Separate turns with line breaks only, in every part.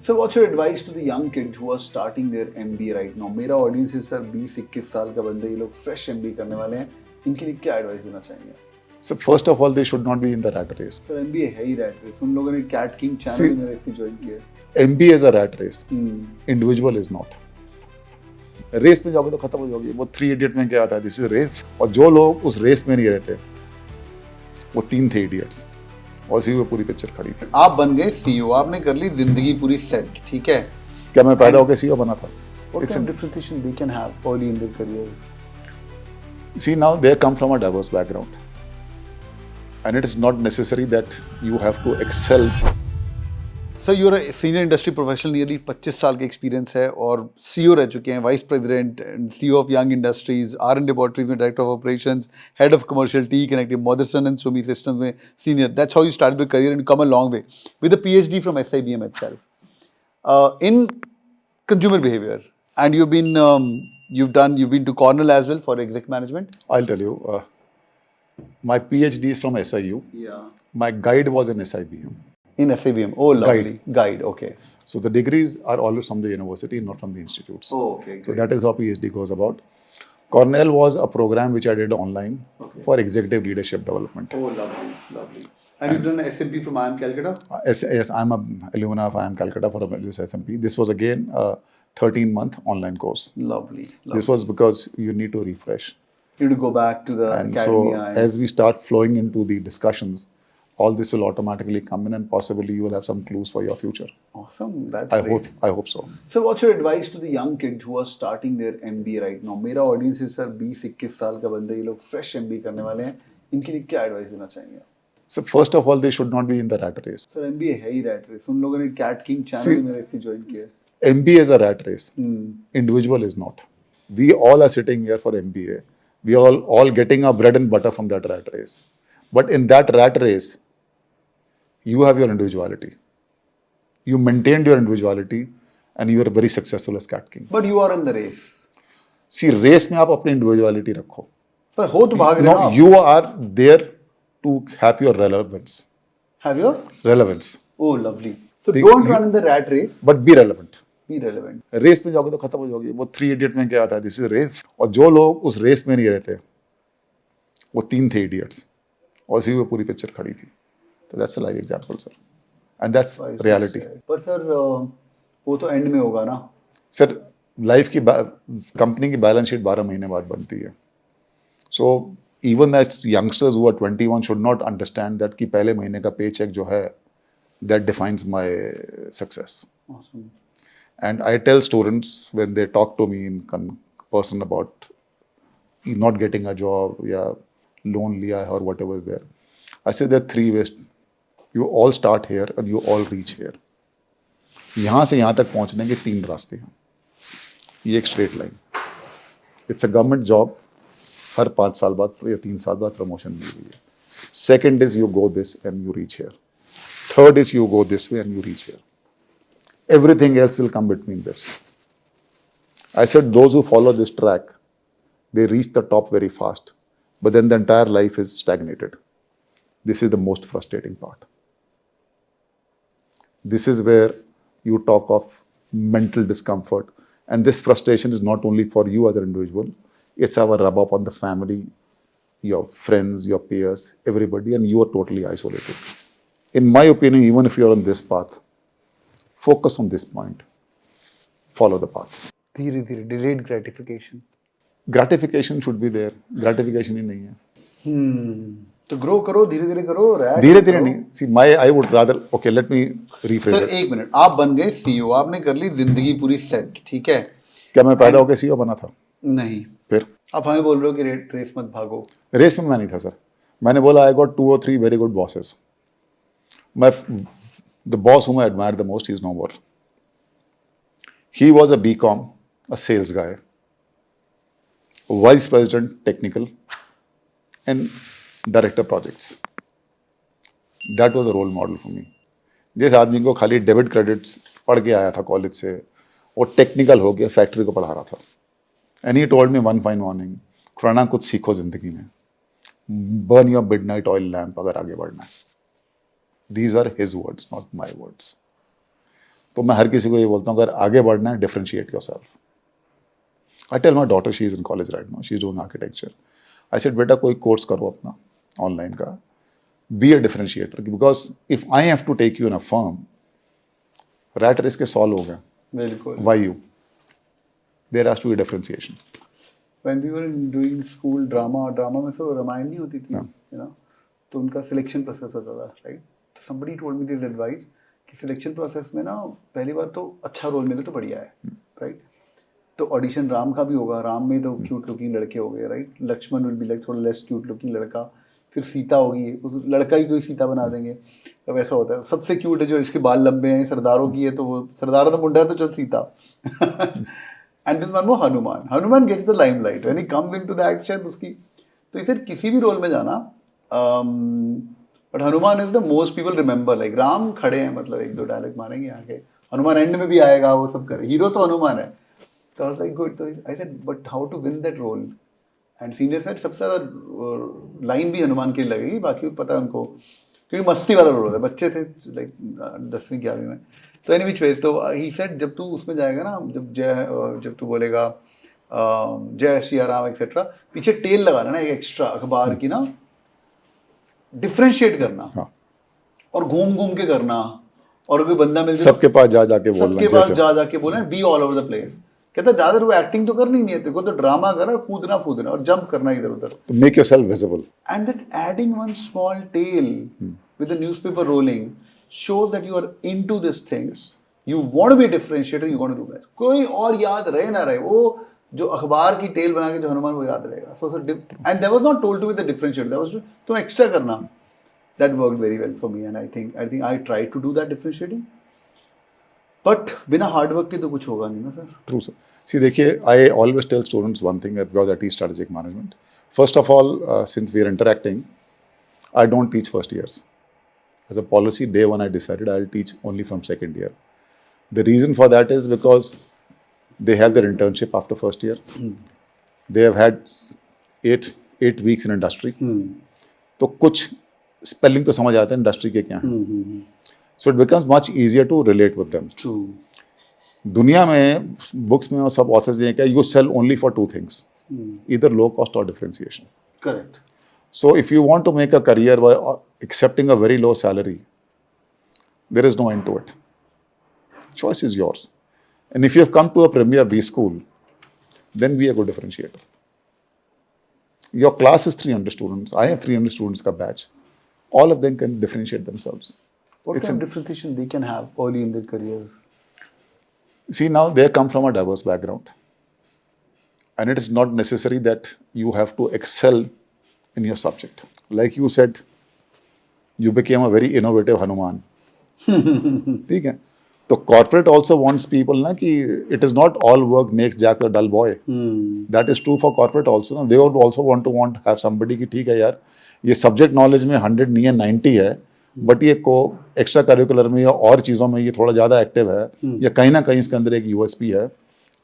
Sir what's your advice to the young kids who are starting their MBA right now? मेरा audience is sir 20-21 साल का बंदे, ये लोग फ्रेश एमबीए करने वाले हैं, इनके लिए क्या एडवाइस देना चाहेंगे?
So first of all, they should not be in the rat race.
Sir MBA है ही रैट रेस। उन लोगों ने कैट किंग चैनल ही मेरे इसकी ज्वाइन किया है।
MBA is a rat race. Individual is not. Race में जाओगे तो खत्म हो जाओगे। वो 3 इडियट में क्या आता है, दिस इज रेस। और जो लोग उस रेस में नहीं रहते वो 3 थे इडियट्स, और इसी में पूरी पिक्चर खड़ी थी।
आप बन गए सीईओ, आपने कर ली जिंदगी पूरी सेट, ठीक है?
क्या मैं पैदा होकर सीईओ बना था?
What kind of differentiation they can have early in their careers?
See, now they come from a diverse background, and it is not necessary that you have to excel.
Sir you are senior industry professional, nearly 25 साल का experience है और CEO रह चुके हैं, vice president and CEO of Young industries, R and laboratories में director of operations, head of commercial T connective, Motherson and Sumi systems में senior. That's how you started your career and come a long way with a PhD from SIBM itself in consumer behavior, and you've been to Cornell as well for exec management.
I'll tell you, my PhD is from SIU.
Yeah.
My guide was in SIBM.
In SIBM. Oh, lovely. Guide. Okay.
So the degrees are always from the university, not from the institutes.
Oh, okay.
So that is how PhD goes about. Cornell was a program which I did online for executive leadership development.
Oh, lovely, lovely. And you've done SMP from IIM Calcutta?
Yes, I'm a alumni of IIM Calcutta for this SMP. This was again a 13-month online course.
Lovely.
This was because you need to refresh.
You need to go back to the
And
academia.
so as we start flowing into the discussions, all this will automatically come in, and possibly you will have some clues for your future.
Awesome. That's great.
I hope so.
So what's your advice to the young kids who are starting their MBA right now? मेरा audience is sir 20-21 साल का बंदे, ये लोग fresh MBA करने वाले हैं, इनके लिए क्या एडवाइस देना चाहेंगे?
So first of all, they should not be in the rat race.
Sir MBA है ही रैट रेस। उन लोगों ने कैट किंग चैनल ही मेरे इसकी ज्वाइन किया है।
MBA is a rat race. Individual is not. We all are sitting here for MBA. We are all getting our bread and butter from that rat race. But in that rat race, you have your individuality. You maintained your individuality, and you are very successful as Cat King.
But you are in the race.
See, race में आप अपनी individuality रखो.
पर हो तो भाग रहे
No,
हो।
you are there to have your relevance.
Have your?
Relevance.
Oh, lovely. So don't run in the rat race.
But be relevant.
Be relevant.
Race में जाओगे तो खत्म हो जाओगे। वो 3 इडियट में क्या आता है, दिस इज रेस। और जो लोग उस रेस में नहीं रहते वो 3 थे इडियट्स, और इसी में पूरी पिक्चर खड़ी थी। तो that's a live example sir, and that's reality.
पर सर वो तो एंड में होगा ना
सर। लाइफ की कंपनी की बैलेंस शीट 12 महीने बाद बनती है। So even as youngsters who are 21 should not understand that कि पहले महीने का पे चेक जो है that defines my success.
Awesome.
And I tell students when they talk to me in person about not getting a job, yeah, lonely or whatever is there, I say there are 3 ways. You all start here and you all reach here. यहाँ से यहाँ तक पहुँचने के 3 रास्ते हैं। ये एक straight line. It's a government job, हर 5 साल बाद या 3 साल बाद प्रमोशन मिल रही है। Second is you go this and you reach here. Third is you go this way and you reach here. Everything else will come between this. I said those who follow this track, they reach the top very fast, but then the entire life is stagnated. This is the most frustrating part. This is where you talk of mental discomfort, and this frustration is not only for you as an individual, it's our rub up on the family, your friends, your peers, everybody, and you are totally isolated. In my opinion, even if you are on this path, focus on this point. Follow the path.
धीरे धीरे delayed gratification.
Gratification should be there. Gratification ही नहीं है।
तो grow करो, धीरे धीरे करो।
धीरे धीरे नहीं। See, I would rather, okay, let me rephrase
sir
it.
एक मिनट, आप बन गए सीईओ, आपने कर ली जिंदगी पूरी सेट, ठीक है?
क्या मैं पैदा होकर सीईओ बना था?
नहीं।
फिर
आप हमें बोल रहे हो कि रेस मत भागो।
रेस में मैं नहीं था सर। मैंने बोला I got 2 or 3 very good bosses. The boss whom I admired the most, he is no more. He was a BCom, a sales guy, vice president technical, and director projects. That was a role model for me. जिस आदमी को खाली debit credits पढ़ के आया था college से, वो टेक्निकल हो गया, फैक्ट्री को पढ़ा रहा था। And he told me one fine morning, Khurana कुछ सीखो जिंदगी में, burn your midnight oil lamp अगर आगे बढ़ना है। These are his words, not my words. तो मैं हर किसी को ये बोलता हूँ अगर आगे बढ़ना है differentiate yourself. I tell my daughter, she is in college right now, she is doing architecture. I said बेटा कोई कोर्स करो अपना ऑनलाइन का, be a differentiator, because if I have to take you in a firm, rat race के solve हो गए,
बिल्कुल।
Why you, there has to be differentiation.
When we were doing school drama में से रामायण नहीं होती थी,
हाँ.
you know, तो उनका सिलेक्शन प्रोसेस होता था, राइट? तो somebody told me this advice कि सिलेक्शन प्रोसेस में ना पहली बात तो अच्छा रोल मिले तो बढ़िया है, राइट? तो ऑडिशन राम का भी होगा, राम में तो क्यूट लुकिंग लड़के हो गए, right? Lakshman will be like थोड़ा लेस क्यूट लुकिंग लड़का, फिर सीता होगी, उस लड़का ही कोई सीता बना देंगे। अब ऐसा होता है सबसे क्यूट है जो इसके बाल लंबे हैं, सरदारों की है तो वो सरदार तो मुंडा है तो चल Sita. And this one was Hanuman. Hanuman gets the limelight when he comes into the action. उसकी तो इसे किसी भी रोल में जाना, but Hanuman is the most people remember. Like Ram खड़े हैं, मतलब एक दो डायलॉग मारेंगे आके, हनुमान एंड में भी आएगा, वो सब करे, हीरो तो हनुमान है। तो आई वाज लाइक गुड। तो I said but how to win that role, and senior said सबसे ज़्यादा लाइन भी हनुमान की लगेगी, बाकी पता है उनको, क्योंकि मस्ती वाला रोल होता है, बच्चे थे लाइक 10वीं 11वीं में। तो एनी विच वे, तो ही सेड जब तू उसमें जाएगा ना, जब तू बोलेगा जय सिया राम एक्सेट्रा, पीछे टेल लगाना ना एक एक्स्ट्रा अखबार की ना, डिफरेंशिएट करना,
हाँ.
और घूम घूम के करना, और कोई बंदा मिल जाए
सबके पास जा जाके बोलना,
सबके पास जा जाके बोलना, be all over the place. कहता ज्यादा वो एक्टिंग तो करनी नहीं है तेरे को, तो ड्रामा करना, कूदना फूदना और जंप करना इधर उधर,
तो make yourself visible.
and that adding one small tail with the newspaper rolling shows that you are into this thing. You want to be a differentiator, you want to do that. कोई और याद रहे ना रहे, वो जो अखबार की टेल बना के जो हनुमान, वो याद रहेगा। So and that was not told to be the differentiator, that was तो extra करना। That worked very well for me, and I think I tried to do that differentiating. But बिना हार्ड वर्क के तो कुछ होगा नहीं ना sir.
True, sir. See, देखिए, I always tell students one thing because I teach strategic management. First of all, since we are interacting, I don't teach first years. As a policy, day one I decided I'll teach only from second year. The reason for that is because they have their internship after first year. They have had eight weeks in industry. तो कुछ spelling तो समझ आते हैं industry के क्या हैं. So it becomes much easier to relate with them.
True.
दुनिया में बुक्स में और सब ऑथर्स ये क्या, you sell only for two things, either low cost or differentiation.
Correct.
So if you want to make a career by accepting a very low salary, there is no end to it. Choice is yours. And if you have come to a premier B school, then be a good differentiator. Your class is 300 students. I have 300 students ka batch. All of them can differentiate themselves.
What
It's
kind of differentiation they can have early in their careers?
See, now they come from a diverse background. And it is not necessary that you have to excel in your subject. Like you said, you became a very innovative Hanuman. ठीक है? तो corporate also wants people ना कि it is not all work makes Jack a dull boy. That is true for corporate also. ना? They would also want to have somebody कि ठीक है यार, ये subject knowledge में 100 नहीं है 90 है, बट ये को एक्स्ट्रा करिकुलर में या और चीज़ों में ये थोड़ा ज़्यादा एक्टिव है, या कहीं ना कहीं इसके अंदर एक यूएसपी है,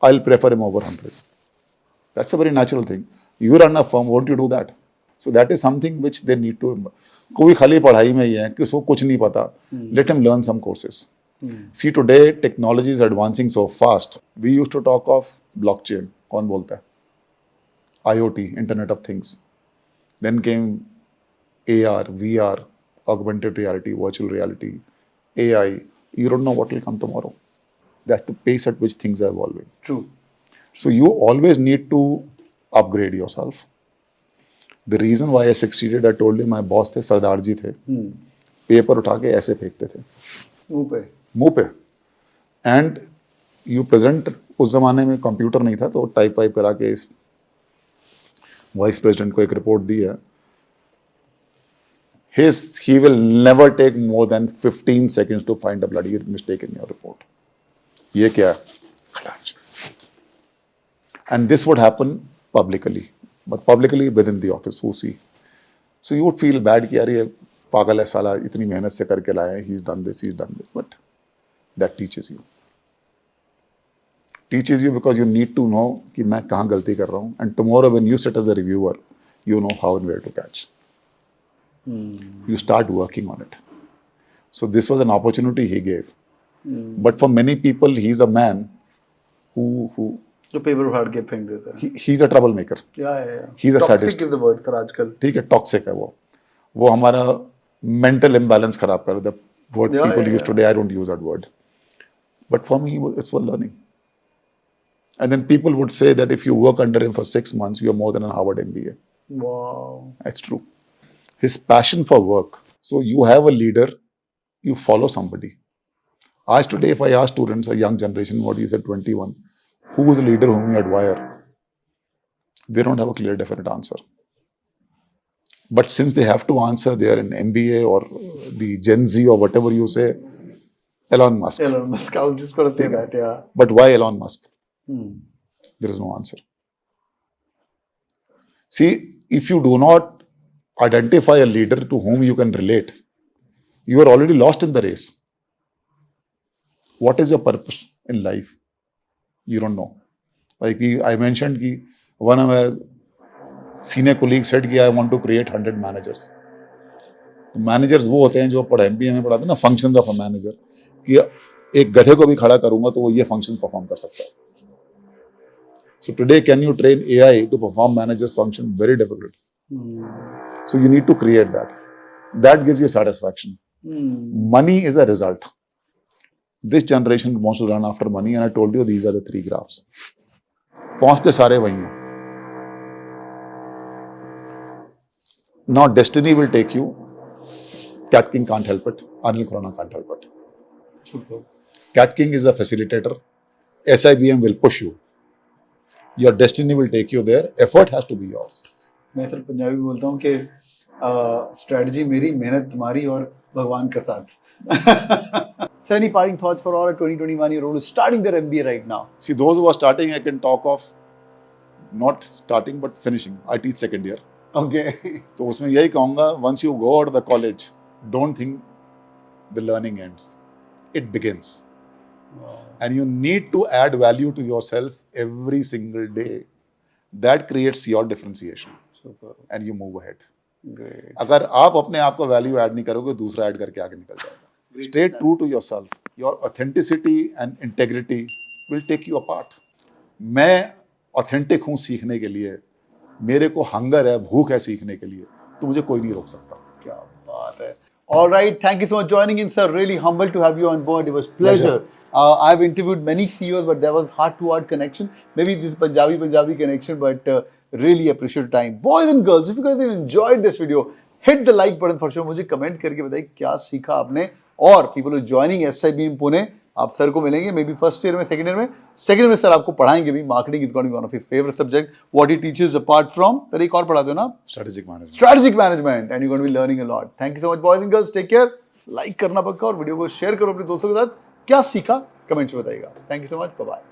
I will prefer him over 100. That's a very natural thing. You run a firm, won't you do that? So that is something which they need to. कोई खाली पढ़ाई में ही है कि उसको कुछ नहीं पता, let him learn some courses. See today technology is advancing so fast. We used to talk of blockchain, कौन बोलता है? IoT, internet of things. Then came AR, VR, augmented reality, virtual reality, AI. You don't know what will come tomorrow. That's the pace at which things are evolving.
True.
So you always need to upgrade yourself. The reason why I succeeded, I told you, my boss थे, सरदार जी थे, paper उठा के ऐसे फेंकते थे मुंह पे. And you present, उस जमाने में कंप्यूटर नहीं था, तो टाइप वाइप करा के वाइस प्रेसिडेंट को एक रिपोर्ट दी है. He will never take more than 15 seconds to find a bloody mistake in your report. ये क्या है? And this would happen publicly, but publicly within the office, who see. So you would feel bad कि यार ये पागल है साला, इतनी मेहनत से करके लाया है, he's done this, but that teaches you. Teaches you because you need to know कि मैं कहाँ गलती कर रहा हूँ, and tomorrow when you sit as a reviewer, you know how and where to catch. You start working on it. So this was an opportunity he gave. But for many people, he's a man who
जो paper फाड़ के फेंक देता है.
he's a troublemaker.
या
He's a
toxic
sadist.
Is the word sir आजकल.
ठीक है, टॉक्सिक है वो हमारा मेंटल इम्बैलेंस खराब कर देता है. What
Yeah,
people
yeah,
use today, I don't use that word. But for me, it's for learning. And then people would say that if you work under him for 6 months, you're more than a Harvard MBA.
Wow.
That's true. His passion for work. So you have a leader, you follow somebody. As today, if I ask students, a young generation, what you said, 21, who is a leader whom you admire? They don't have a clear, definite answer. But since they have to answer, they are in MBA or the Gen Z or whatever you say, Elon Musk.
Elon Musk. I was just going to say that, yeah.
But why Elon Musk? There is no answer. See, if you do not identify a leader to whom you can relate, you are already lost in the race. What is your purpose in life? You don't know. Like I mentioned, one of my senior colleagues said कि I want to create 100 managers. Managers वो होते हैं जो MBA में पढ़ाते हैं ना, functions of a manager, कि एक गधे को भी खड़ा करूंगा तो वो ये फंक्शन परफॉर्म कर सकता है. So today, can you train AI to perform manager's function? Very difficult. So you need to create that. That gives you satisfaction. Money is a result. This generation wants to run after money, and I told you these are the 3 graphs. पहुंचते सारे वहीं हैं. Now destiny will take you. Cat King can't help it. Anil Khurana can't help it.
Super.
Cat King is a facilitator. SIBM will push you. Your destiny will take you there. Effort has to be yours.
मैं sir Punjabi बोलता हूँ कि strategy मेरी, मेहनत तुम्हारी और भगवान का साथ. So any parting thoughts for all a 2021-year-old who's starting their MBA right now?
See, those who are starting, I can talk of not starting but finishing. I teach second year.
Okay.
तो उसमें यही कहूँगा, once you go out of the college, don't think the learning ends. It begins.
Wow.
And you need to add value to yourself every single day. That creates your differentiation.
Super.
And you move ahead.
Great.
अगर आप अपने आप को value add नहीं करोगे, दूसरा add करके आगे निकल जाएगा. Stay true to yourself. Your authenticity and integrity will take you apart. मैं ऑथेंटिक हूँ सीखने के लिए, मेरे को हंगर है, भूख है सीखने के लिए, तो मुझे कोई नहीं रोक सकता.
क्या बात है. All right, thank you so much for joining in, sir. Really humbled to have you on board. It was pleasure. I've interviewed many CEOs, but there was heart-to-heart connection. Maybe this Punjabi connection, but really appreciate your time. Boys and girls, if you guys enjoyed this video, hit the like button for sure. मुझे comment करके बताइए क्या सीखा आपने. और people who joining SIBM Pune, आप sir को मिलेंगे मे बी फर्स्ट ईयर में, सेकंड ईयर में सर आपको पढ़ाएंगे भी. Marketing is going to be one of his favourite subject. What he teaches apart from sir एक और पढ़ाते हो ना आप, strategic management, and you going to be learning a lot. Thank you so much boys and girls. Take care. Like करना पक्का और video को शेयर करो अपने दोस्तों के साथ. क्या सीखा कमेंट्स में बताइएगा. Thank you so much. Bye bye.